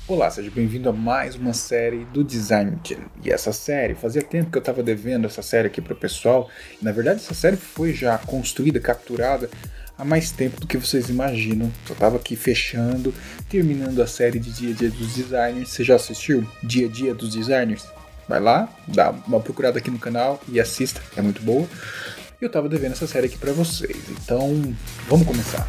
Olá, seja bem-vindo a mais uma série do Design Channel. E essa série, fazia tempo que eu estava devendo essa série aqui para o pessoal. E, na verdade, essa série foi já construída, capturada há mais tempo do que vocês imaginam. Só estava aqui fechando, terminando a série de Dia a Dia dos Designers. Você já assistiu Dia a Dia dos Designers? Vai lá, dá uma procurada aqui no canal e assista, é muito boa. E eu estava devendo essa série aqui para vocês. Então, vamos começar.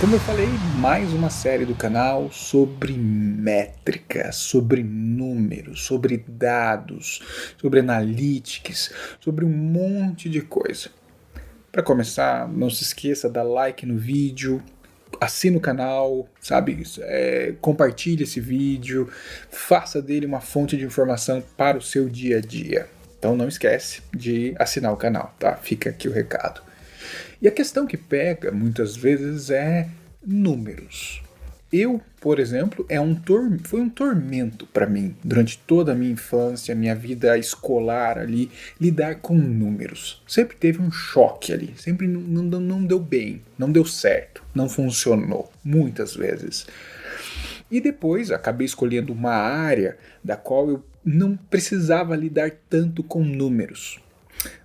Como eu falei, mais uma série do canal sobre métricas, sobre números, sobre dados, sobre analytics, sobre um monte de coisa. Para começar, não se esqueça, dá like no vídeo, assina o canal, sabe? Compartilhe esse vídeo, faça dele uma fonte de informação para o seu dia a dia. Então não esquece de assinar o canal, tá? Fica aqui o recado. E a questão que pega muitas vezes é números. Eu, por exemplo, foi um tormento para mim durante toda a minha infância, minha vida escolar ali, lidar com números. Sempre teve um choque ali, sempre não deu bem, não deu certo, não funcionou, muitas vezes. E depois acabei escolhendo uma área da qual eu não precisava lidar tanto com números.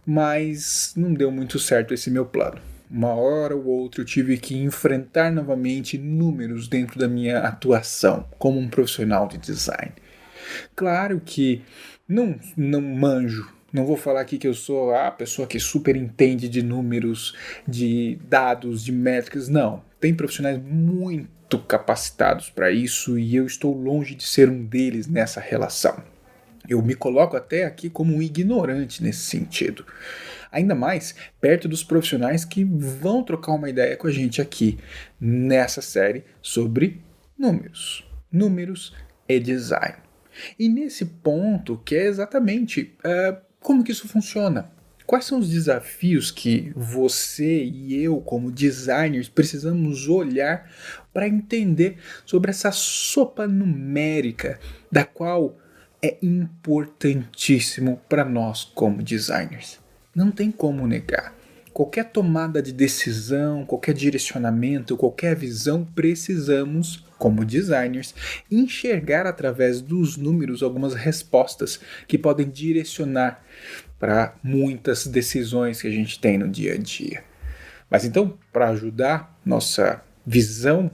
Mas não deu muito certo esse meu plano. Uma hora ou outra eu tive que enfrentar novamente números dentro da minha atuação como um profissional de design. Claro que não manjo, não vou falar aqui que eu sou a pessoa que super entende de números, de dados, de métricas, não. Tem profissionais muito capacitados para isso e eu estou longe de ser um deles nessa relação. Eu me coloco até aqui como um ignorante nesse sentido. Ainda mais perto dos profissionais que vão trocar uma ideia com a gente aqui nessa série sobre números. Números e design. E nesse ponto que é exatamente como que isso funciona. Quais são os desafios que você e eu, como designers, precisamos olhar para entender sobre essa sopa numérica da qual é importantíssimo para nós como designers. Não tem como negar. Qualquer tomada de decisão, qualquer direcionamento, qualquer visão, precisamos, como designers, enxergar através dos números algumas respostas que podem direcionar para muitas decisões que a gente tem no dia a dia. Mas então, para ajudar nossa visão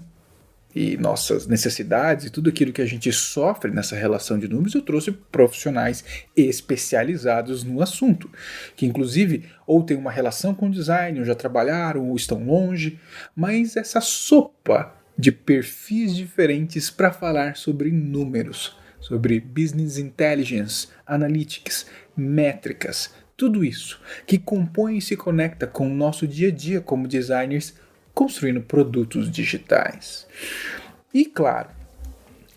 e nossas necessidades e tudo aquilo que a gente sofre nessa relação de números, eu trouxe profissionais especializados no assunto, que inclusive ou têm uma relação com design, ou já trabalharam, ou estão longe, mas essa sopa de perfis diferentes para falar sobre números, sobre business intelligence, analytics, métricas, tudo isso que compõe e se conecta com o nosso dia a dia como designers, construindo produtos digitais. E claro,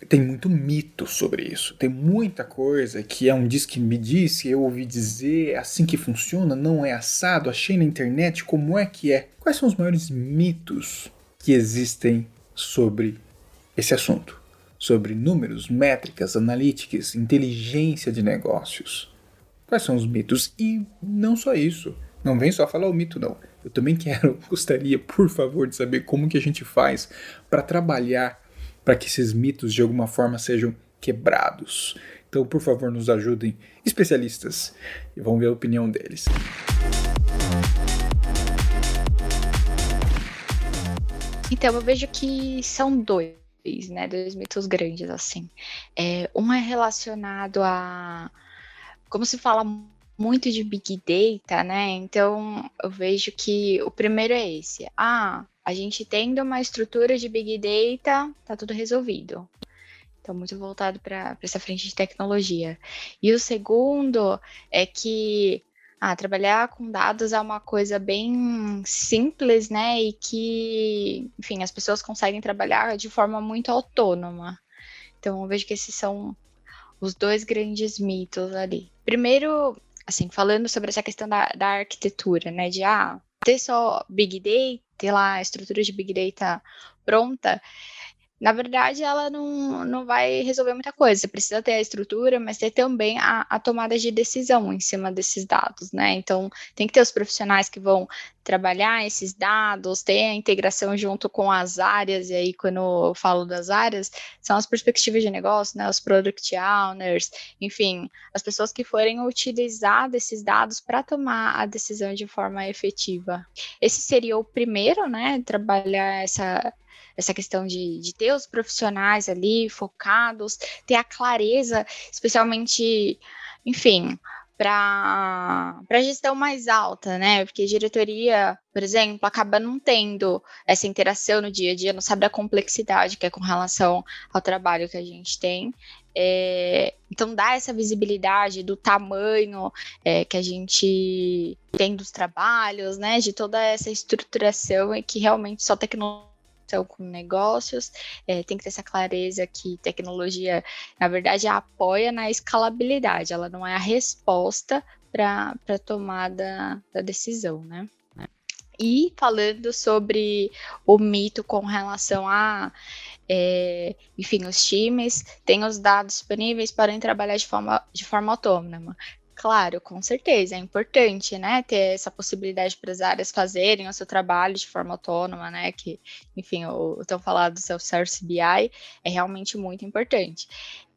tem muito mito sobre isso. Tem muita coisa que é um diz que me disse, eu ouvi dizer, é assim que funciona, não é assado, achei na internet, como é que é? Quais são os maiores mitos que existem sobre esse assunto? Sobre números, métricas, analytics, inteligência de negócios. Quais são os mitos? E não só isso. Não vem só falar o mito, não. Eu também gostaria, por favor, de saber como que a gente faz para trabalhar para que esses mitos de alguma forma sejam quebrados. Então, por favor, nos ajudem, especialistas, e vamos ver a opinião deles. Então, eu vejo que são dois mitos grandes, assim. Um é relacionado a... Como se fala muito de Big Data, né? Então, eu vejo que o primeiro é esse. A gente tendo uma estrutura de Big Data, tá tudo resolvido. Então, muito voltado para essa frente de tecnologia. E o segundo é que trabalhar com dados é uma coisa bem simples, né? E que, enfim, as pessoas conseguem trabalhar de forma muito autônoma. Então, eu vejo que esses são os dois grandes mitos ali. Primeiro, assim, falando sobre essa questão da arquitetura, né, de ter só Big Data, ter lá a estrutura de Big Data pronta, na verdade, ela não vai resolver muita coisa. Você precisa ter a estrutura, mas ter também a tomada de decisão em cima desses dados, né? Então, tem que ter os profissionais que vão trabalhar esses dados, ter a integração junto com as áreas, e aí, quando eu falo das áreas, são as perspectivas de negócio, né? Os product owners, enfim, as pessoas que forem utilizar desses dados para tomar a decisão de forma efetiva. Esse seria o primeiro, né? Trabalhar essa questão de ter os profissionais ali focados, ter a clareza, especialmente, enfim, para a gestão mais alta, né? Porque diretoria, por exemplo, acaba não tendo essa interação no dia a dia, não sabe da complexidade que é com relação ao trabalho que a gente tem. Então, dá essa visibilidade do tamanho que a gente tem dos trabalhos, né? De toda essa estruturação e que realmente só tecnologia com negócios, tem que ter essa clareza que tecnologia, na verdade, apoia na escalabilidade, ela não é a resposta para a tomada da decisão, né? E falando sobre o mito com relação a, enfim, os times têm os dados disponíveis para trabalhar de forma autônoma. Claro, com certeza, é importante, né, ter essa possibilidade para as áreas fazerem o seu trabalho de forma autônoma, né, que, enfim, o tão falado do Self-Service BI é realmente muito importante.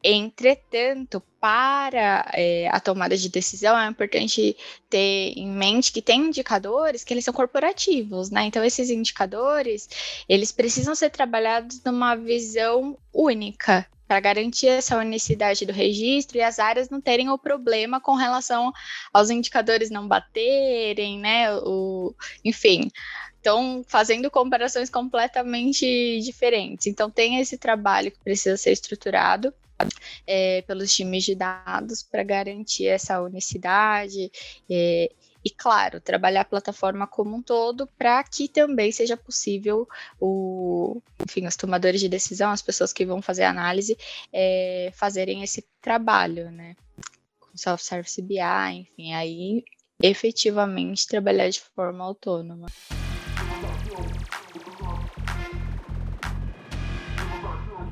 Entretanto, para a tomada de decisão, é importante ter em mente que tem indicadores que eles são corporativos, né, então esses indicadores, eles precisam ser trabalhados numa visão única, para garantir essa unicidade do registro e as áreas não terem o problema com relação aos indicadores não baterem, né? Enfim, estão fazendo comparações completamente diferentes. Então, tem esse trabalho que precisa ser estruturado pelos times de dados para garantir essa unicidade. E, claro, trabalhar a plataforma como um todo para que também seja possível enfim, os tomadores de decisão, as pessoas que vão fazer a análise, fazerem esse trabalho, né? Com Self-Service BI, enfim, aí efetivamente trabalhar de forma autônoma.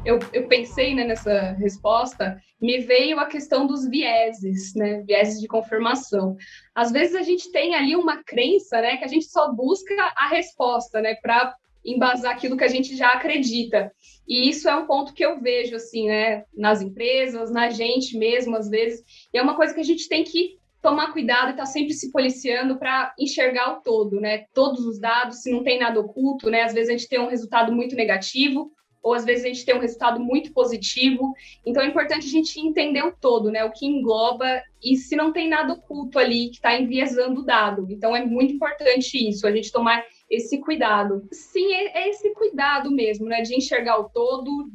Eu pensei, né, nessa resposta, me veio a questão dos vieses, né, vieses de confirmação. Às vezes a gente tem ali uma crença, né, que a gente só busca a resposta, né, para embasar aquilo que a gente já acredita. E isso é um ponto que eu vejo, assim, né, nas empresas, na gente mesmo, às vezes, e é uma coisa que a gente tem que tomar cuidado e estar sempre se policiando para enxergar o todo, né, todos os dados, se não tem nada oculto, né, às vezes a gente tem um resultado muito negativo, ou às vezes a gente tem um resultado muito positivo. Então é importante a gente entender o todo, né? O que engloba e se não tem nada oculto ali que está enviesando o dado. Então é muito importante isso, a gente tomar esse cuidado. Sim, é esse cuidado mesmo, né? De enxergar o todo,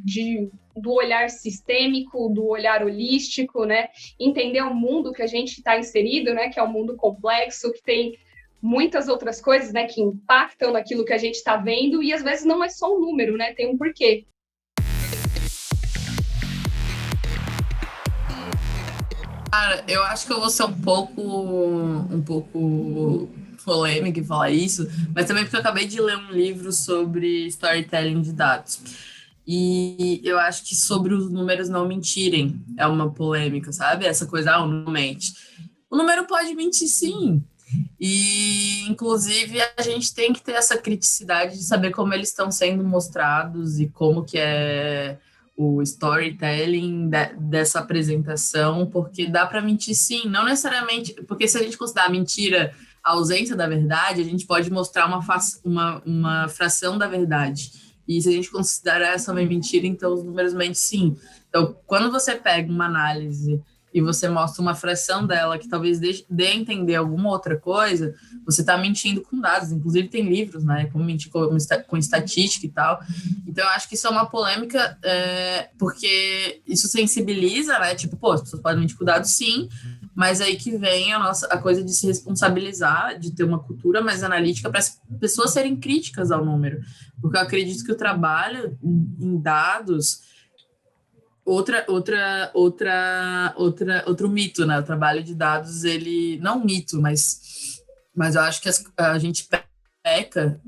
do olhar sistêmico, do olhar holístico, né? Entender o mundo que a gente está inserido, né? Que é um mundo complexo, que tem muitas outras coisas, né, que impactam naquilo que a gente está vendo, e às vezes não é só um número, né, tem um porquê. Cara, eu acho que eu vou ser um pouco polêmica em falar isso, mas também porque eu acabei de ler um livro sobre storytelling de dados. E eu acho que sobre os números não mentirem é uma polêmica, sabe? Essa coisa, o número mente. O número pode mentir, sim. E, inclusive, a gente tem que ter essa criticidade de saber como eles estão sendo mostrados e como que é o storytelling dessa apresentação, porque dá para mentir sim, não necessariamente, porque se a gente considerar a mentira a ausência da verdade, a gente pode mostrar uma fração da verdade. E se a gente considerar essa uma mentira, então os números mentem sim. Então, quando você pega uma análise e você mostra uma fração dela que talvez dê a entender alguma outra coisa, você está mentindo com dados. Inclusive tem livros, né, como mentir com estatística e tal. Então eu acho que isso é uma polêmica, porque isso sensibiliza, né, tipo, as pessoas podem mentir com dados sim, mas aí que vem a coisa de se responsabilizar, de ter uma cultura mais analítica para as pessoas serem críticas ao número. Porque eu acredito que o trabalho em dados Outro mito, né? O trabalho de dados, ele... Não um mito, mas eu acho que a gente peca,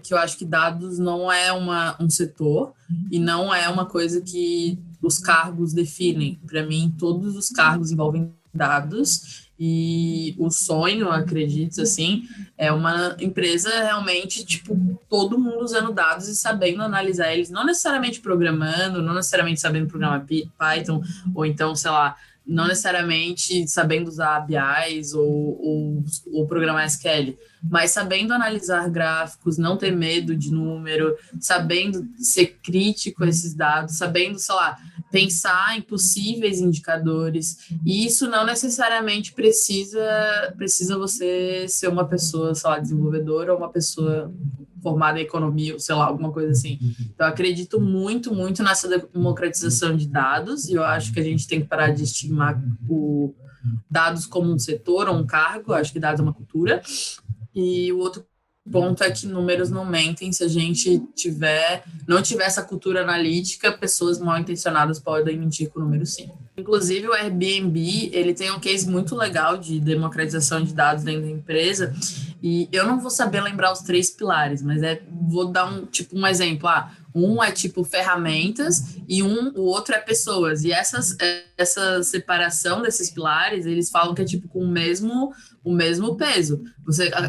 que eu acho que dados não é um setor e não é uma coisa que os cargos definem. Para mim, todos os cargos envolvem dados e o sonho, acredito, assim, é uma empresa realmente, tipo, todo mundo usando dados e sabendo analisar eles, não necessariamente programando, não necessariamente sabendo programar Python, ou então, sei lá, não necessariamente sabendo usar APIs ou programar SQL, mas sabendo analisar gráficos, não ter medo de número, sabendo ser crítico a esses dados, sabendo, sei lá, pensar em possíveis indicadores, e isso não necessariamente precisa você ser uma pessoa, sei lá, desenvolvedora ou uma pessoa formada em economia, ou sei lá, alguma coisa assim. Então, eu acredito muito, muito nessa democratização de dados, e eu acho que a gente tem que parar de estigmar o dados como um setor ou um cargo, eu acho que dados é uma cultura. E o outro ponto é que números não mentem. Se a gente não tiver essa cultura analítica, pessoas mal intencionadas podem mentir com números, sim. Inclusive, o Airbnb, ele tem um case muito legal de democratização de dados dentro da empresa, e eu não vou saber lembrar os 3 pilares, mas vou dar um exemplo. Um é tipo ferramentas e o outro é pessoas. E essa separação desses pilares, eles falam que é tipo com o mesmo peso.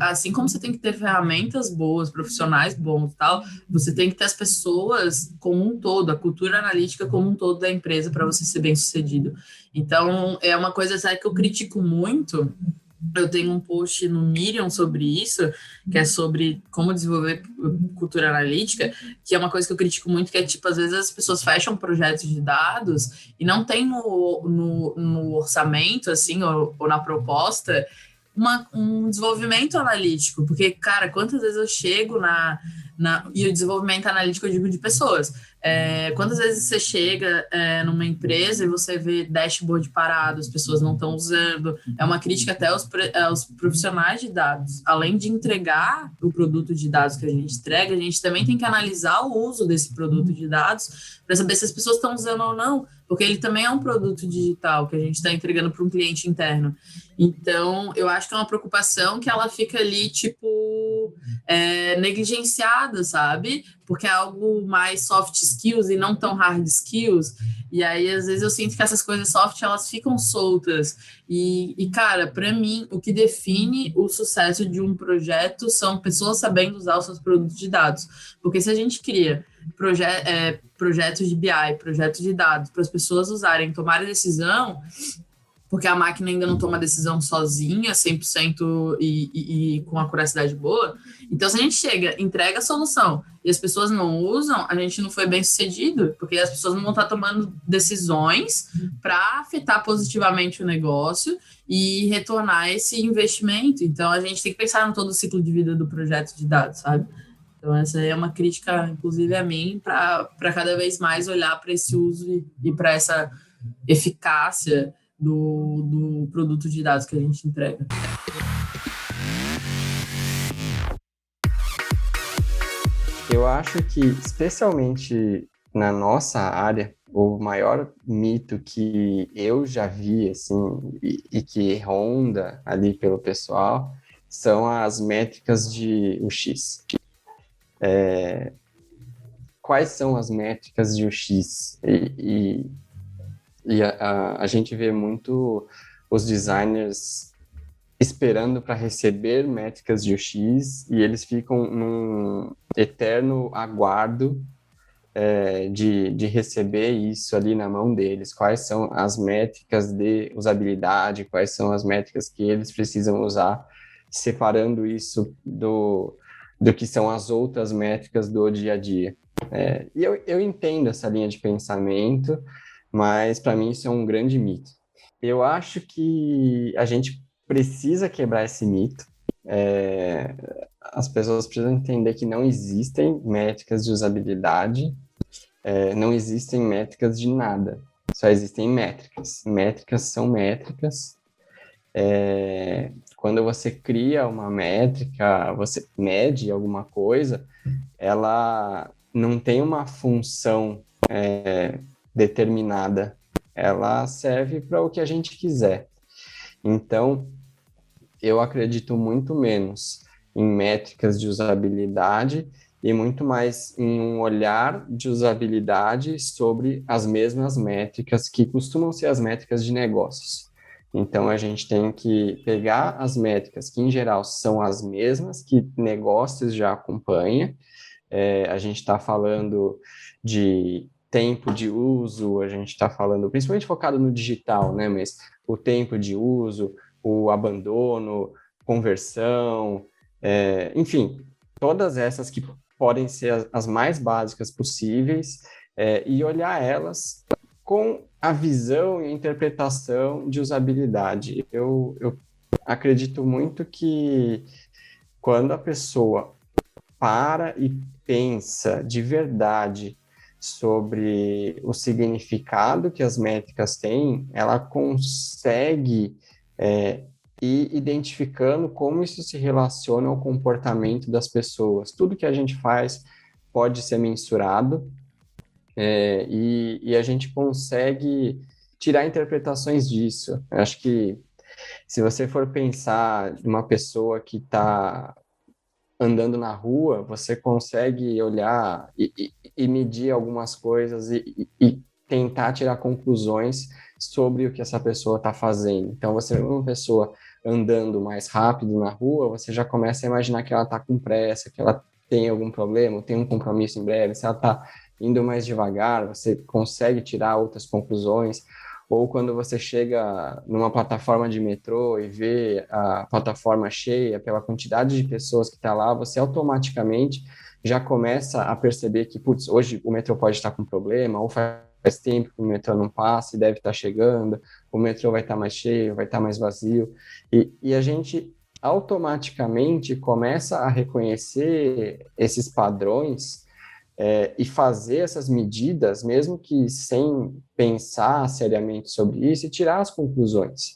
Assim como você tem que ter ferramentas boas, profissionais bons e tal, você tem que ter as pessoas como um todo, a cultura analítica como um todo da empresa para você ser bem sucedido. Então, é uma coisa, sabe, que eu critico muito. Eu tenho um post no Medium sobre isso, que é sobre como desenvolver cultura analítica, que é uma coisa que eu critico muito, que é, tipo, às vezes as pessoas fecham projetos de dados e não tem no orçamento, assim, ou na proposta, um desenvolvimento analítico, porque, cara, quantas vezes eu chego e o desenvolvimento analítico eu digo de pessoas. Quantas vezes você chega numa empresa e você vê dashboard parado, as pessoas não estão usando, é uma crítica até aos profissionais de dados. Além de entregar o produto de dados que a gente entrega, a gente também tem que analisar o uso desse produto de dados para saber se as pessoas estão usando ou não, porque ele também é um produto digital que a gente está entregando para um cliente interno. Então, eu acho que é uma preocupação que ela fica ali, tipo, negligenciada, sabe? Porque é algo mais soft skills e não tão hard skills. E aí, às vezes, eu sinto que essas coisas soft, elas ficam soltas. E cara, para mim, o que define o sucesso de um projeto são pessoas sabendo usar os seus produtos de dados. Porque se a gente cria projetos de BI, projetos de dados, para as pessoas usarem, tomarem decisão, porque a máquina ainda não toma decisão sozinha, 100% e com a curiosidade boa. Então, se a gente entrega a solução e as pessoas não usam, a gente não foi bem sucedido, porque as pessoas não vão estar tomando decisões para afetar positivamente o negócio e retornar esse investimento. Então, a gente tem que pensar no todo o ciclo de vida do projeto de dados, sabe? Então, essa é uma crítica, inclusive, a mim, para cada vez mais olhar para esse uso e para essa eficácia do produto de dados que a gente entrega. Eu acho que, especialmente na nossa área, o maior mito que eu já vi, assim, e que ronda ali pelo pessoal, são as métricas de UX. Quais são as métricas de UX? E a gente vê muito os designers esperando para receber métricas de UX e eles ficam num eterno aguardo de receber isso ali na mão deles. Quais são as métricas de usabilidade, quais são as métricas que eles precisam usar, separando isso do que são as outras métricas do dia a dia. E eu entendo essa linha de pensamento, mas para mim isso é um grande mito. Eu acho que a gente precisa quebrar esse mito. As pessoas precisam entender que não existem métricas de usabilidade, não existem métricas de nada, só existem métricas. Métricas são métricas. Quando você cria uma métrica, você mede alguma coisa, ela não tem uma função determinada. Ela serve para o que a gente quiser. Então, eu acredito muito menos em métricas de usabilidade e muito mais em um olhar de usabilidade sobre as mesmas métricas que costumam ser as métricas de negócios. Então, a gente tem que pegar as métricas que, em geral, são as mesmas que negócios já acompanham. A gente está falando de tempo de uso, a gente está falando, principalmente focado no digital, né? Mas o tempo de uso, o abandono, conversão, enfim, todas essas que podem ser as mais básicas possíveis, e olhar elas com a visão e a interpretação de usabilidade. Eu acredito muito que quando a pessoa para e pensa de verdade sobre o significado que as métricas têm, ela consegue ir identificando como isso se relaciona ao comportamento das pessoas. Tudo que a gente faz pode ser mensurado, e a gente consegue tirar interpretações disso. Eu acho que se você for pensar em uma pessoa que está andando na rua, você consegue olhar e medir algumas coisas e tentar tirar conclusões sobre o que essa pessoa está fazendo. Então, você vê uma pessoa andando mais rápido na rua, você já começa a imaginar que ela está com pressa, que ela tem algum problema, tem um compromisso em breve. Se ela está indo mais devagar, você consegue tirar outras conclusões. Ou quando você chega numa plataforma de metrô e vê a plataforma cheia pela quantidade de pessoas que está lá, você automaticamente já começa a perceber que, putz, hoje o metrô pode estar com problema, ou faz tempo que o metrô não passa e deve estar chegando, o metrô vai estar mais cheio, vai estar mais vazio. E a gente automaticamente começa a reconhecer esses padrões e fazer essas medidas, mesmo que sem pensar seriamente sobre isso, e tirar as conclusões.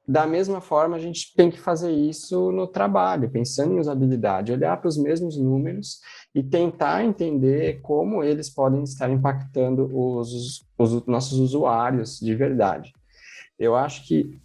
Da mesma forma, a gente tem que fazer isso no trabalho, pensando em usabilidade, olhar para os mesmos números e tentar entender como eles podem estar impactando os nossos usuários de verdade. Eu acho que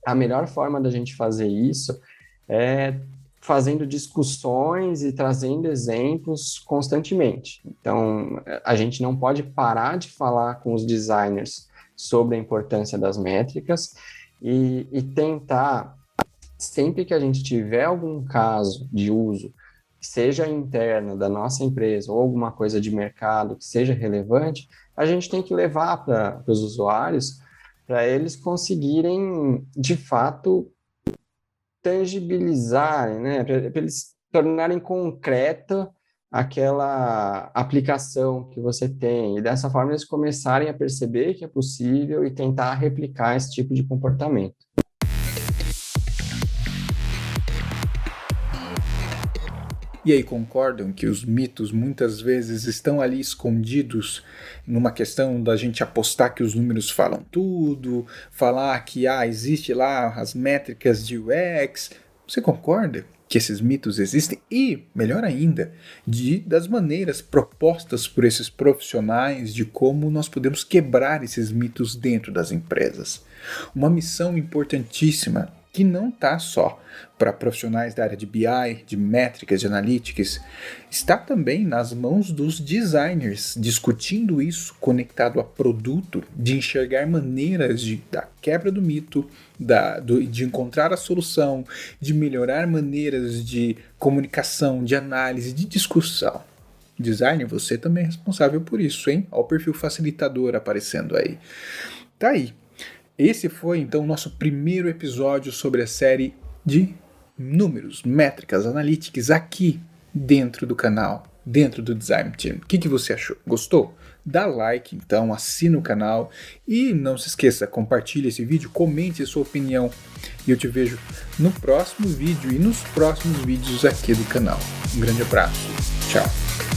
a melhor forma da gente fazer isso é fazendo discussões e trazendo exemplos constantemente. Então, a gente não pode parar de falar com os designers sobre a importância das métricas e tentar, sempre que a gente tiver algum caso de uso, seja interno da nossa empresa ou alguma coisa de mercado que seja relevante, a gente tem que levar para os usuários para eles conseguirem, de fato, tangibilizarem, né, para eles tornarem concreta aquela aplicação que você tem, e dessa forma eles começarem a perceber que é possível e tentar replicar esse tipo de comportamento. E aí, concordam que os mitos muitas vezes estão ali escondidos numa questão da gente apostar que os números falam tudo, falar que existe lá as métricas de UX? Você concorda que esses mitos existem? E, melhor ainda, das maneiras propostas por esses profissionais de como nós podemos quebrar esses mitos dentro das empresas. Uma missão importantíssima que não está só para profissionais da área de BI, de métricas, de analytics, está também nas mãos dos designers, discutindo isso conectado a produto, de enxergar maneiras da quebra do mito, de encontrar a solução, de melhorar maneiras de comunicação, de análise, de discussão. Designer, você também é responsável por isso, hein? Olha o perfil facilitador aparecendo aí. Tá aí. Esse foi, então, o nosso primeiro episódio sobre a série de números, métricas, analytics aqui dentro do canal, dentro do Design Team. O que você achou? Gostou? Dá like, então, assina o canal e não se esqueça, compartilhe esse vídeo, comente a sua opinião e eu te vejo no próximo vídeo e nos próximos vídeos aqui do canal. Um grande abraço. Tchau.